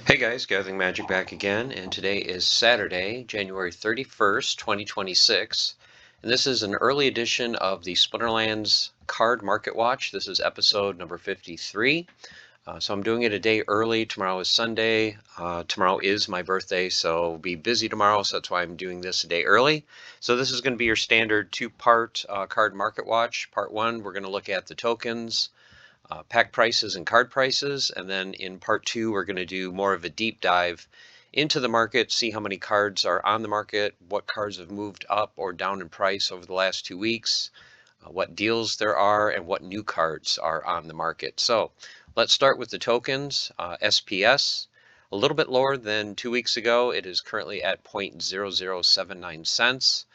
Hey guys, Gathering Magic back again, and today is Saturday, January 31st, 2026, and this is an early edition of the Splinterlands Card Market Watch. This is episode number 53. So I'm doing it a day early. Tomorrow is Sunday. Tomorrow is my birthday, so I'll be busy tomorrow, so that's why I'm doing this a day early. So this is going to be your standard two-part card market watch. Part one, we're going to look at the tokens, pack prices and card prices, and then in part two we're going to do more of a deep dive into the market, see how many cards are on the market, what cards have moved up or down in price over the last 2 weeks, what deals there are, and what new cards are on the market. So let's start with the tokens. SPS, a little bit lower than 2 weeks ago. It is currently at 0.0079 cents.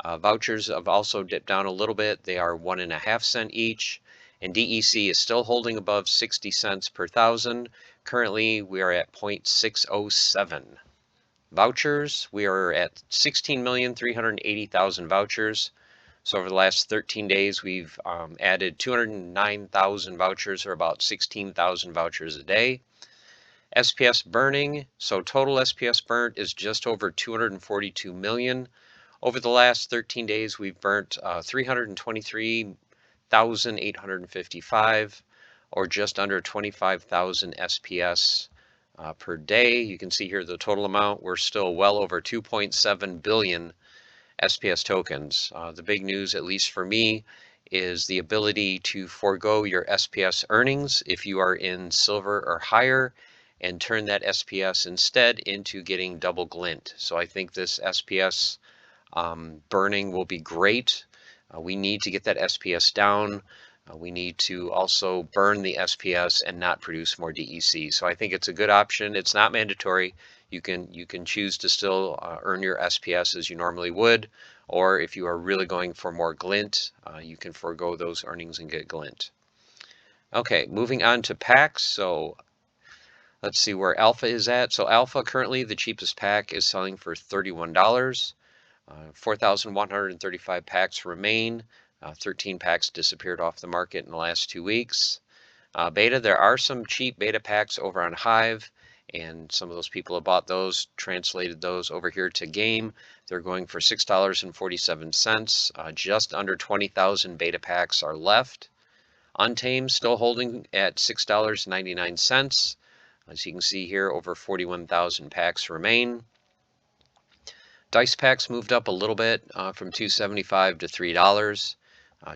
Vouchers have also dipped down a little bit. They are 1.5 cents each. And DEC is still holding above 60 cents per thousand. Currently, we are at 0.607. Vouchers, we are at 16,380,000 vouchers. So over the last 13 days, we've added 209,000 vouchers, or about 16,000 vouchers a day. SPS burning, so total SPS burnt is just over 242 million. Over the last 13 days, we've burnt 323,855, or just under 25,000 SPS per day. You can see here the total amount. We're still well over 2.7 billion SPS tokens. The big news, at least for me, is the ability to forego your SPS earnings if you are in silver or higher and turn that SPS instead into getting double glint. So I think this SPS burning will be great. We need to get that SPS down. We need to also burn the SPS and not produce more DEC. So I think it's a good option. It's not mandatory. You can choose to still earn your SPS as you normally would, or if you are really going for more glint, you can forego those earnings and get glint. Okay, moving on to packs. So let's see where Alpha is at. So Alpha, currently the cheapest pack is selling for $31. 4,135 packs remain. 13 packs disappeared off the market in the last 2 weeks. Beta, there are some cheap beta packs over on Hive, and some of those people have bought those, translated those over here to game. They're going for $6.47. Just under 20,000 beta packs are left. Untamed still holding at $6.99. As you can see here, over 41,000 packs remain. Dice packs moved up a little bit from $2.75 to $3.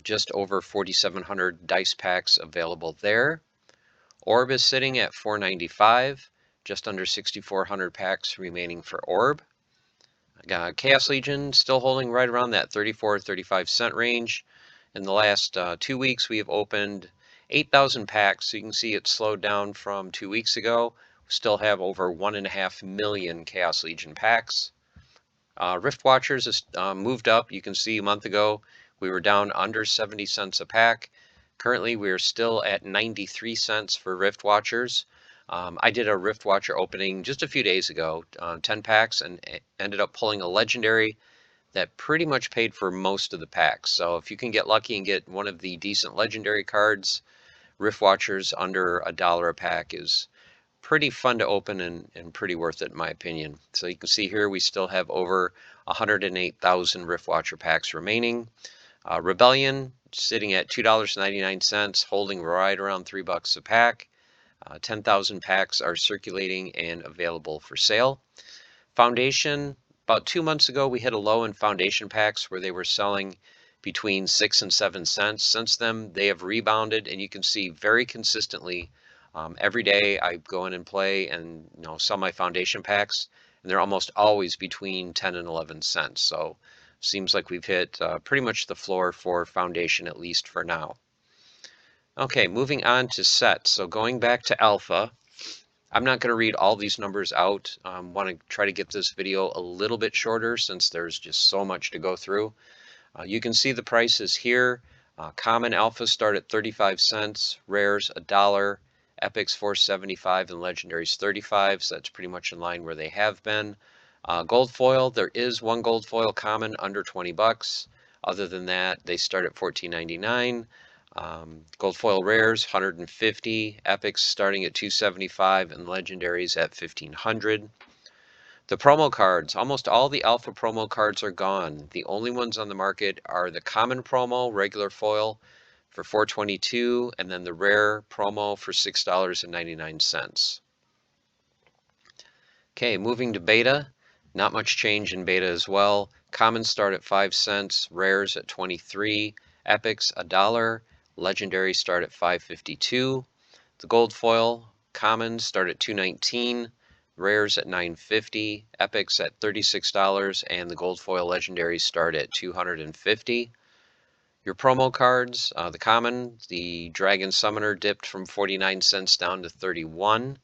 Just over 4,700 dice packs available there. Orb is sitting at $4.95, just under 6,400 packs remaining for Orb. Chaos Legion still holding right around that 34-35 cent range. In the last 2 weeks, we have opened 8,000 packs, so you can see it slowed down from 2 weeks ago. We still have over 1.5 million Chaos Legion packs. Rift Watchers has moved up. You can see a month ago we were down under 70 cents a pack. Currently we are still at 93 cents for Rift Watchers. I did a Rift Watcher opening just a few days ago, 10 packs, and ended up pulling a legendary that pretty much paid for most of the packs. So if you can get lucky and get one of the decent legendary cards, Rift Watchers under $1 a pack is pretty fun to open and pretty worth it in my opinion. So you can see here we still have over 108,000 Rift Watcher packs remaining. Rebellion sitting at $2.99, holding right around $3 a pack. 10,000 packs are circulating and available for sale. Foundation, about 2 months ago we hit a low in Foundation packs where they were selling between 6 and 7 cents. Since then they have rebounded, and you can see very consistently every day I go in and play and sell my Foundation packs, and they're almost always between 10 and 11 cents. So seems like we've hit pretty much the floor for Foundation, at least for now. Okay, moving on to sets. So going back to Alpha, I'm not going to read all these numbers out. Want to try to get this video a little bit shorter since there's just so much to go through. You can see the prices here. Common Alpha start at 35 cents, Rares $1, Epics $4.75, and Legendaries $35, so that's pretty much in line where they have been. Gold foil, there is one gold foil common under 20 bucks. Other than that, they start at $14.99. Gold foil rares 150, epics starting at 275, and legendaries at 1500. The promo cards, almost all the alpha promo cards are gone. The only ones on the market are the common promo, regular foil for $4.22, and then the rare promo for $6.99. Okay, moving to beta. Not much change in beta as well. Commons start at 5 cents, rares at 23, epics $1, legendary start at 5.52. The gold foil commons start at 2.19, rares at 9.50, epics at $36, and the gold foil legendaries start at 250. Your promo cards, the common, the Dragon Summoner dipped from 49 cents down to 31.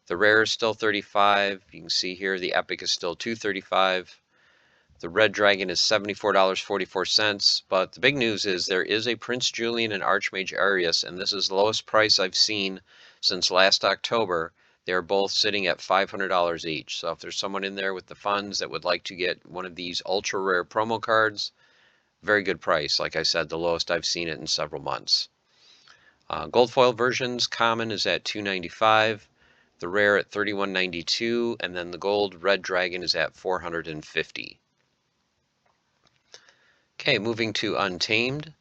The rare is still 35. You can see here the epic is still 235. The red dragon is $74.44. But the big news is there is a Prince Julian and Archmage Arius, and this is the lowest price I've seen since last October. They're both sitting at $500 each. So if there's someone in there with the funds that would like to get one of these ultra rare promo cards, very good price. Like I said, the lowest I've seen it in several months. Gold foil versions, common is at $295. The rare at $31.92, and then the gold red dragon is at $450. Okay, moving to Untamed.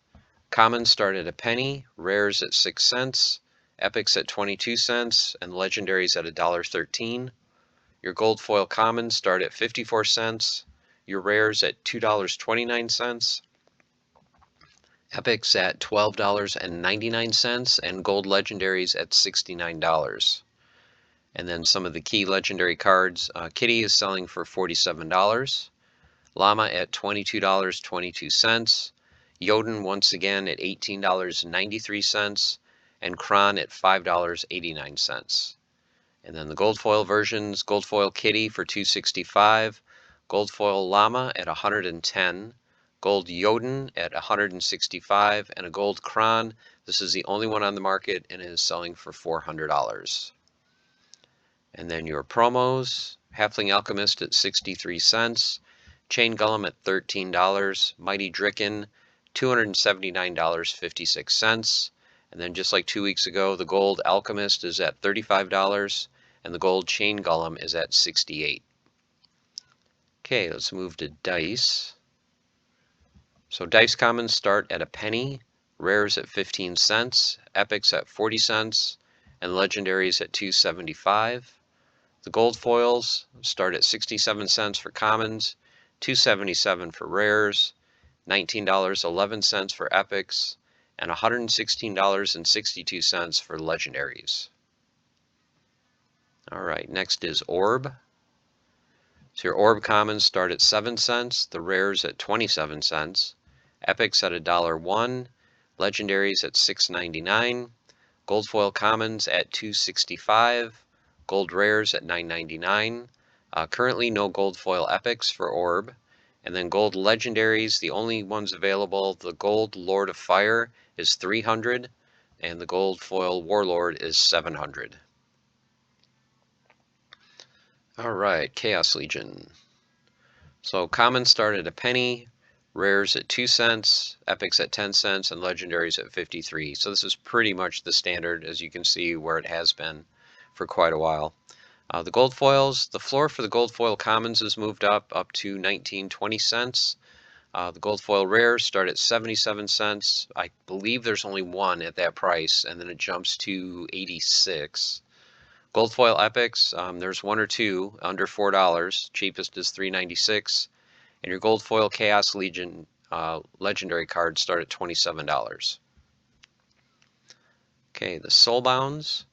Commons start at a penny, rares at 6 cents, epics at 22 cents, and legendaries at $1.13. Your gold foil commons start at 54 cents, your rares at $2.29, epics at $12.99, and gold legendaries at $69. And then some of the key legendary cards. Kitty is selling for $47. Llama at $22.22. Jotun once again at $18.93. And Kron at $5.89. And then the gold foil versions, gold foil Kitty for $265. Gold foil Llama at $110. Gold Jotun at $165. And a gold Kron. This is the only one on the market and is selling for $400. And then your promos, Halfling Alchemist at 63 cents, Chain Golem at $13, Mighty Dricken, $279.56. And then just like 2 weeks ago, the Gold Alchemist is at $35, and the Gold Chain Golem is at 68. Okay, let's move to Dice. So Dice Commons start at a penny, rares at 15 cents, epics at 40 cents, and legendaries at $2.75. The gold foils start at 67 cents for commons, $2.77 for rares, $19.11 for epics, and $116.62 for legendaries. All right, next is Orb. So your Orb commons start at 7 cents, the rares at 27 cents, epics at $1.01, legendaries at $6.99, gold foil commons at $2.65, gold rares at $9.99. Currently no gold foil epics for Orb. And then gold legendaries, the only ones available, the gold Lord of Fire is $300, and the gold foil Warlord is $700. All right, Chaos Legion. So commons start at a penny, rares at 2 cents, epics at 10 cents, and legendaries at 53. So this is pretty much the standard, as you can see, where it has been for quite a while. The gold foils, the floor for the gold foil commons has moved up to 19-20 cents. The gold foil rares start at 77 cents. I believe there's only one at that price, and then it jumps to 86. Gold foil epics, there's one or two under $4. Cheapest is $3.96. And your gold foil Chaos Legion legendary cards start at $27. Okay, the Soulbounds.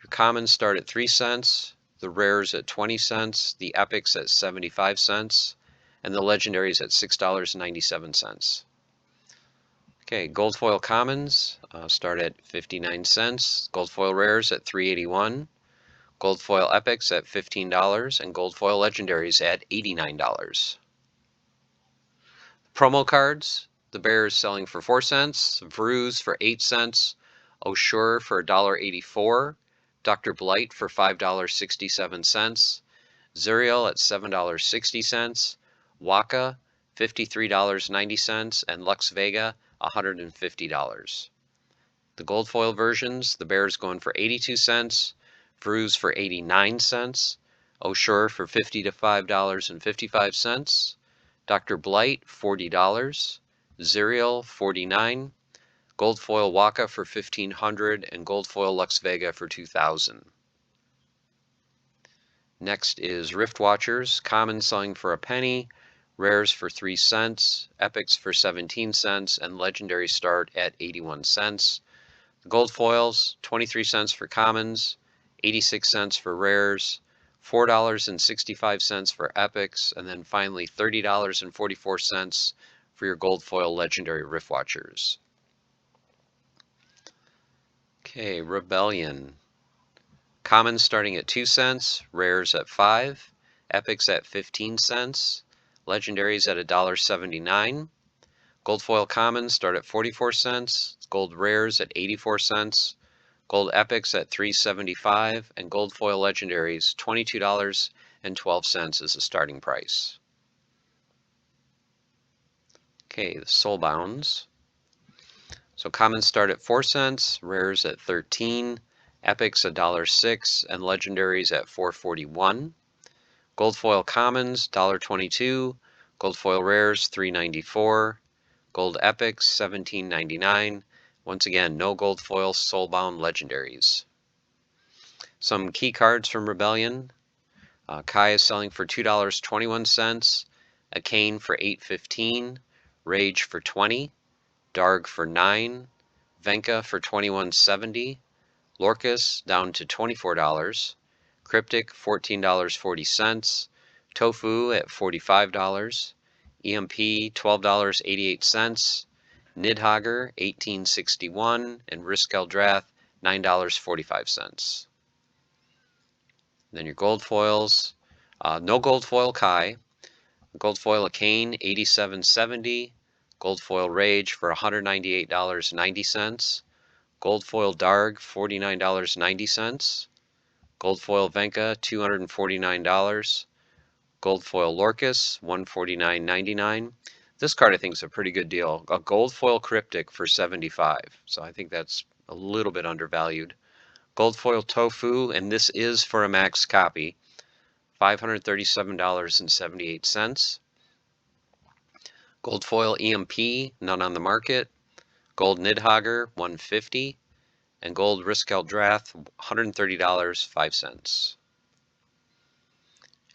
Your commons start at 3 cents, the rares at 20 cents, the epics at 75 cents, and the legendaries at $6.97. Okay, gold foil commons start at 59 cents, gold foil rares at $3.81, gold foil epics at $15, and gold foil legendaries at $89. Promo cards, the Bear is selling for 4 cents, Vruz for 8 cents, Oshure for $1.84, Dr. Blight for $5.67, Zuriel at $7.60, Waka $53.90, and Lux Vega $150. The gold foil versions, the Bear's going for 82 cents, Veru's for 89 cents, O'Shore for $55.55, Dr. Blight $40, Zerial $49, gold foil Waka for $1,500, and gold foil Lux Vega for $2,000. Next is Rift Watchers, common selling for a penny, rares for 3 cents, epics for 17 cents, and legendary start at 81 cents. The gold foils, 23 cents for commons, 86 cents for rares, $4.65 for epics, and then finally $30.44 for your gold foil legendary Rift Watchers. Okay, Rebellion. Commons starting at 2 cents, rares at 5, epics at 15 cents, legendaries at $1.79. Gold foil commons start at 44 cents, gold rares at 84 cents, gold epics at $3.75, and gold foil legendaries $22.12 is the starting price. Okay, the soulbounds. So commons start at 4 cents, rares at 13, epics $1.06, and legendaries at $4.41. Gold foil commons $1.22, gold foil rares $3.94, gold epics $17.99. Once again, no gold foil soulbound legendaries. Some key cards from Rebellion. Kai is selling for $2.21, Arcane for $8.15, Rage for $20, Darg for $9, Venka for $21.70, Lorcus down to $24, Cryptic $14.40, Tofu at $45, EMP $12.88, Nidhogger $18.61, and Risk Eldrath $9.45. Then your gold foils, no gold foil Kai, gold foil Arcane $87.70, gold foil Rage for $198.90, gold foil Darg $49.90, gold foil Venka $249, gold foil Lorcus $149.99. This card I think is a pretty good deal. A gold foil Cryptic for $75, so I think that's a little bit undervalued. Gold foil Tofu, and this is for a max copy, $537.78. Gold foil EMP, none on the market. Gold Nidhogger, $150, and gold Risk Eldrath, $130.05.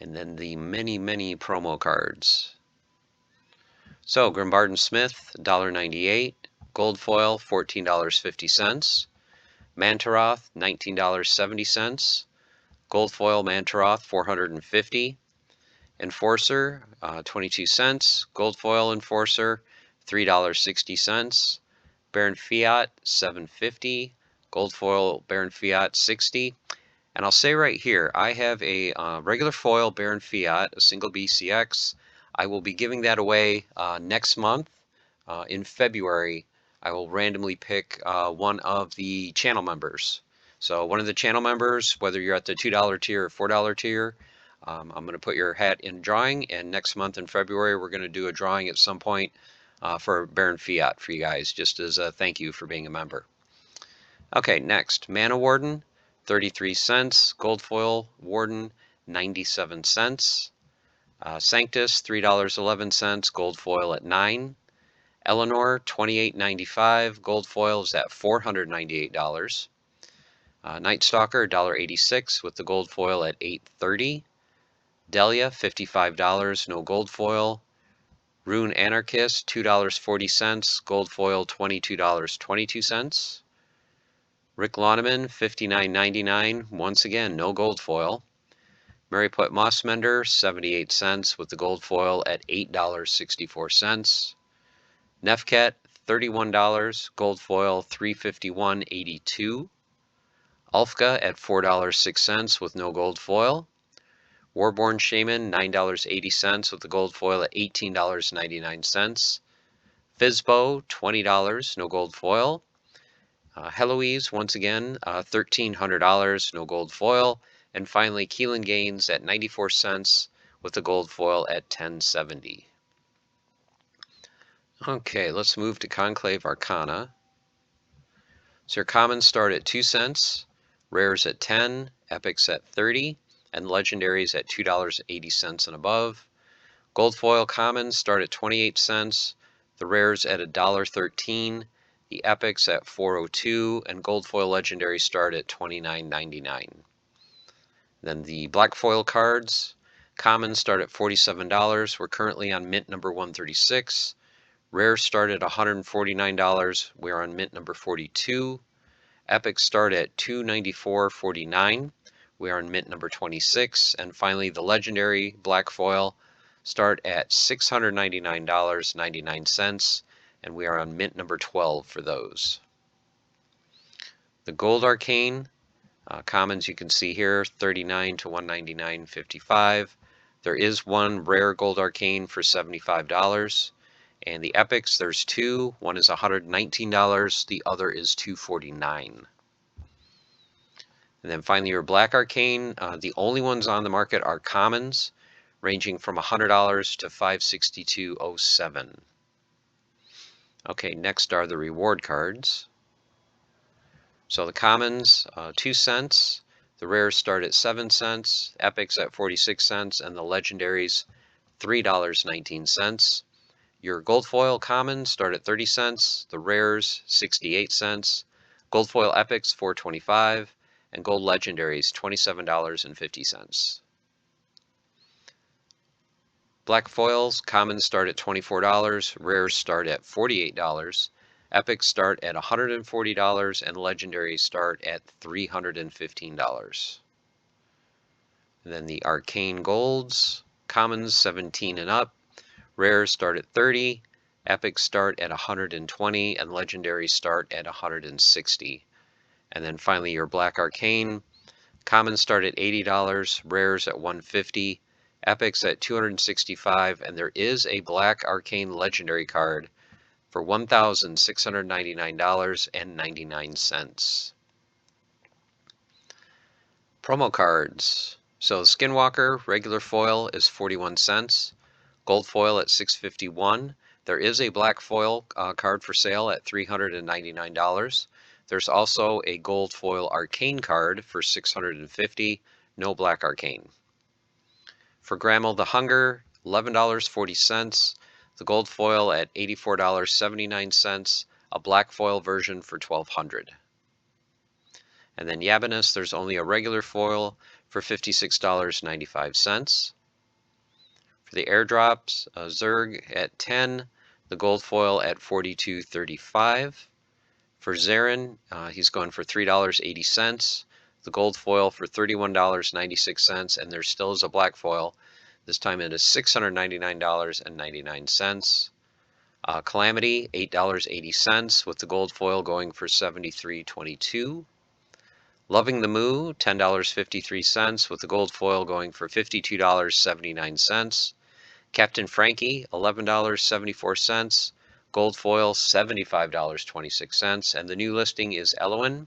And then the many, many promo cards. So Grimbard & Smith, $1.98, gold foil, $14.50. Mantaroth, $19.70, gold foil Mantaroth, $450. Enforcer, 22 cents, gold foil Enforcer, $3.60. Baron Fiat, $7.50, gold foil Baron Fiat, $60. And I'll say right here, I have a regular foil Baron Fiat, a single BCX. I will be giving that away next month. In February, I will randomly pick one of the channel members. So one of the channel members, whether you're at the $2 tier or $4 tier, I'm going to put your hat in drawing, and next month in February we're going to do a drawing at some point for Baron Fiat for you guys, just as a thank you for being a member. Okay, next, Mana Warden, 33 cents, gold foil Warden, 97 cents. Sanctus, $3.11, gold foil at 9. Eleanor, $28.95, gold foil is at $498. Night Stalker, $1.86 with the gold foil at $8.30. Delia, $55, no gold foil. Rune Anarchist, $2.40, gold foil $22.22. Rick Loneman, $59.99, once again, no gold foil. Mariput Mossmender, 78 cents with the gold foil at $8.64. Nefket, $31, gold foil $351.82. Ulfka at $4.06 with no gold foil. Warborn Shaman, $9.80 with the gold foil at $18.99. Fizbo, $20, no gold foil. Heloise, once again, $1,300, no gold foil. And finally, Keelan Gaines at 94 cents with the gold foil at $10.70. Okay, let's move to Conclave Arcana. So your commons start at 2 cents, rares at 10, epics at 30, and legendaries at $2.80 and above. Gold foil commons start at 28 cents, the rares at $1.13, the epics at $4.02, and gold foil legendaries start at $29.99. Then the black foil cards, commons start at $47. We're currently on mint number 136. Rares start at $149. We're on mint number 42. Epics start at $294.49. We are on mint number 26. And finally, the legendary black foil start at $699.99. And we are on mint number 12 for those. The gold arcane, commons you can see here, 39 to 199.55. There is one rare gold arcane for $75. And the epics, there's two. One is $119, the other is $249. And then finally your black arcane, the only ones on the market are commons, ranging from $100 to $562.07. Okay, next are the reward cards. So the commons, 2 cents, the rares start at 7 cents, epics at 46 cents, and the legendaries $3.19. Your gold foil commons start at 30 cents, the rares 68 cents, gold foil epics $4.25, and gold legendaries $27.50. Black foils commons start at $24, rares start at $48, epics start at $140, and legendaries start at $315. And then the arcane golds, commons 17 and up, rares start at 30, epics start at 120, and legendaries start at 160. And then finally your black arcane, commons start at $80, rares at $150, epics at $265, and there is a black arcane legendary card for $1,699.99. Promo cards. So Skinwalker regular foil is 41 cents, gold foil at $6.51. There is a black foil card for sale at $399. There's also a gold foil arcane card for $650, no black arcane. For Grammel the Hunger, $11.40, the gold foil at $84.79, a black foil version for $1,200. And then Yabanus, there's only a regular foil for $56.95. For the airdrops, Zerg at 10, the gold foil at $42.35. For Zarin, he's going for $3.80, the gold foil for $31.96, and there still is a black foil. This time it is $699.99. Calamity, $8.80, with the gold foil going for $73.22. Loving the Moo, $10.53, with the gold foil going for $52.79. Captain Frankie, $11.74, gold foil $75.26, and the new listing is Elowen,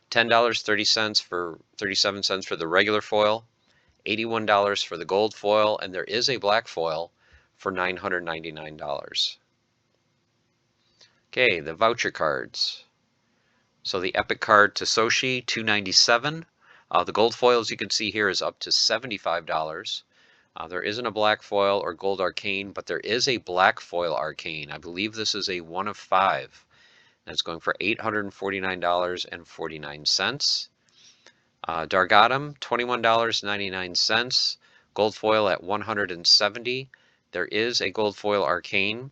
$10.30 for 37 cents for the regular foil, $81 for the gold foil, and there is a black foil for $999. Okay, the voucher cards. So the epic card Tososhi, $297. The gold foil, as you can see here, is up to $75. There isn't a black foil or gold arcane, but there is a black foil arcane. I believe this is a 1 of 5. And it's going for $849.49. Dargatum, $21.99. Gold foil at $170. There is a gold foil arcane.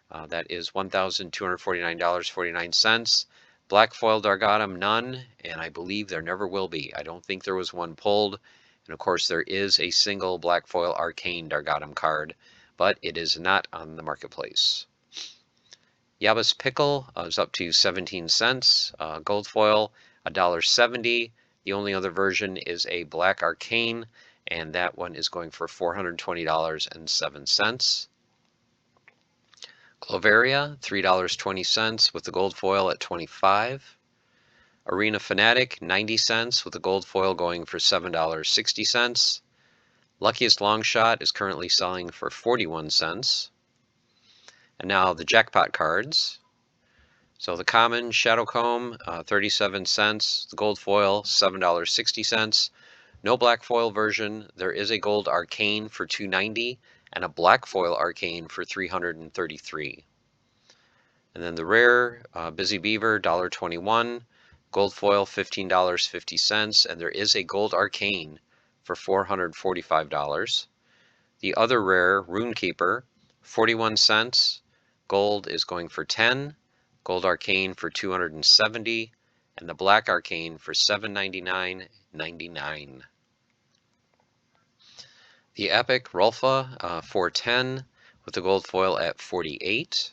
That is $1,249.49. Black foil Dargatum, none, and I believe there never will be. I don't think there was one pulled. And of course, there is a single black foil arcane Dargatum card, but it is not on the marketplace. Yabas Pickle is up to 17 cents. Gold foil, $1.70. The only other version is a black arcane, and that one is going for $420.07. Cloveria, $3.20 with the gold foil at 25. Arena Fanatic, 90 cents with the gold foil going for $7.60. Luckiest Long Shot is currently selling for 41 cents. And now the jackpot cards. So the common Shadow Comb, 37 cents. The gold foil, $7.60. No black foil version. There is a gold arcane for $2.90 and a black foil arcane for $333. And then the rare Busy Beaver, $1.21. Gold foil, $15.50, and there is a gold arcane for $445. The other rare, Runekeeper, 41 cents. Gold is going for 10. Gold arcane for 270, and the black arcane for $799.99. The epic Rolfa, 410, with the gold foil at 48.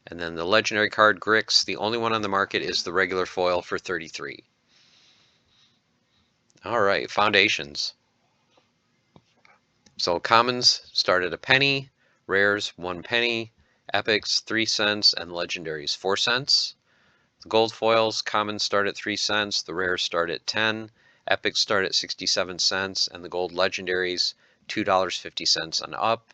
And then the legendary card Grix, the only one on the market is the regular foil for 33. All right, foundations. So commons start at a penny, rares 1 penny, epics 3 cents, and legendaries 4 cents. The gold foils, commons start at 3 cents, the rares start at 10, epics start at 67 cents, and the gold legendaries $2.50 and up.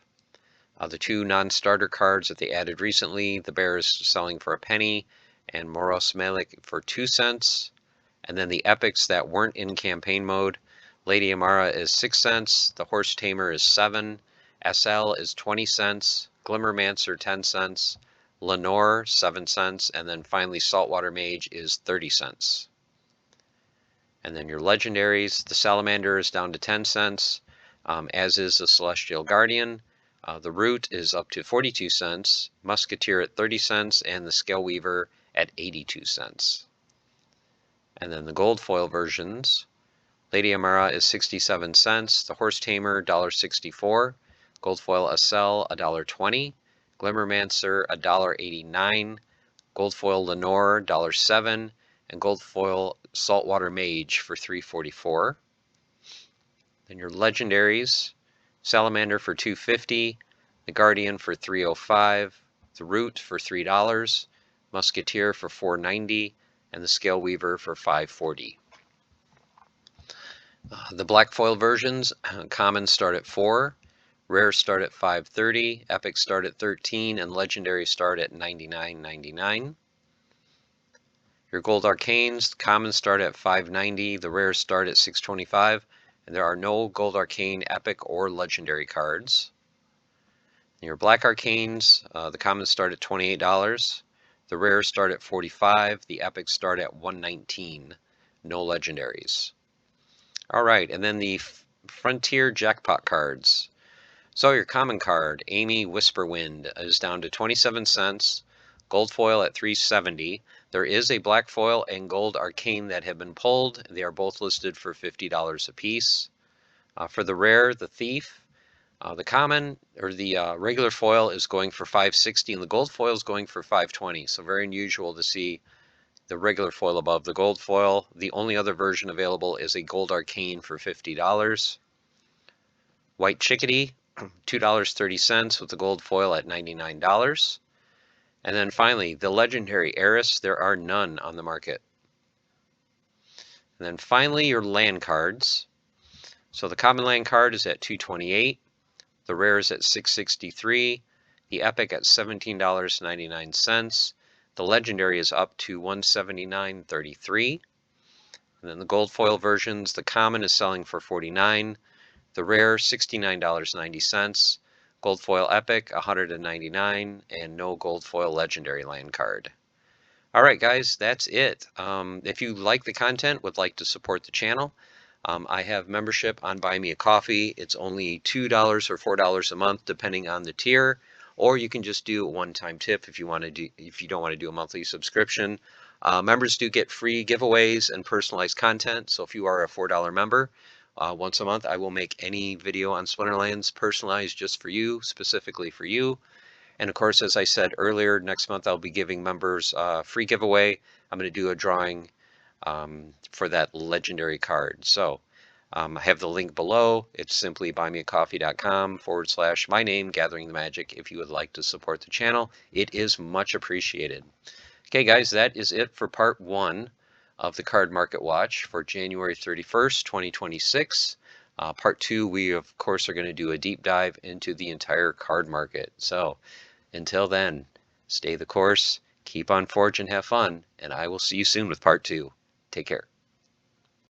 The two non-starter cards that they added recently, the Bear is selling for a penny, and Moros Malik for 2 cents. And then the epics that weren't in campaign mode, Lady Amara is 6 cents, the Horse Tamer is 7, SL is 20 cents, Glimmermancer 10 cents, Lenore 7 cents, and then finally Saltwater Mage is 30 cents. And then your legendaries, the Salamander is down to 10 cents, as is the Celestial Guardian. The Root is up to 42 cents, Musketeer at 30 cents, and the Scale Weaver at 82 cents. And then the gold foil versions, Lady Amara is 67 cents, the Horse Tamer $1.64, gold foil SL $1.20, Glimmermancer $1.89, gold foil Lenore $1.07, and gold foil Saltwater Mage for $3.44. Then your legendaries, Salamander for $2.50, the Guardian for $3.05, the Root for $3, Musketeer for $4.90, and the Scale Weaver for $5.40. The black foil versions, commons start at 4, rares start at $5.30, epics start at 13, and legendaries start at $99.99. Your gold arcanes, commons start at $5.90, the rares start at $6.25, and there are no gold arcane, epic, or legendary cards. Your black arcanes, the commons start at $28, the rares start at $45, the epics start at $119, no legendaries. All right, and then the Frontier Jackpot cards. So your common card, Amy Whisperwind, is down to 27 cents, gold foil at $3.70. There is a black foil and gold arcane that have been pulled. They are both listed for $50 a piece. For the rare, the Thief, the common or the regular foil is going for $5.60, and the gold foil is going for $5.20. So very unusual to see the regular foil above the gold foil. The only other version available is a gold arcane for $50. White Chickadee, $2.30 with the gold foil at $99. And then finally, the legendary Heiress, there are none on the market. And then finally, your land cards. So the common land card is at $2.28, the rare is at $6.63, the epic at $17.99, the legendary is up to $179.33, and then the gold foil versions, the common is selling for $49, the rare $69.90, gold foil epic $199, and no gold foil legendary land card. All right, guys, that's it. If you like the content, would like to support the channel, I have membership on Buy Me a Coffee. It's only $2 or $4 a month, depending on the tier, or you can just do a one-time tip if you want to do, if you don't want to do a monthly subscription. Members do get free giveaways and personalized content. So if you are a $4 member, once a month I will make any video on Splinterlands personalized just for you, specifically for you. And of course, as I said earlier, next month I'll be giving members a free giveaway. I'm going to do a drawing for that legendary card. So I have the link below. It's simply buymeacoffee.com/my name, Gathering the Magic, if you would like to support the channel. It is much appreciated. Okay, guys, that is it for part 1 of the Card Market Watch for January 31st, 2026. Part 2, we of course are going to do a deep dive into the entire card market. So until then, stay the course, Keep on forge and have fun, and I will see you soon with part 2. Take care.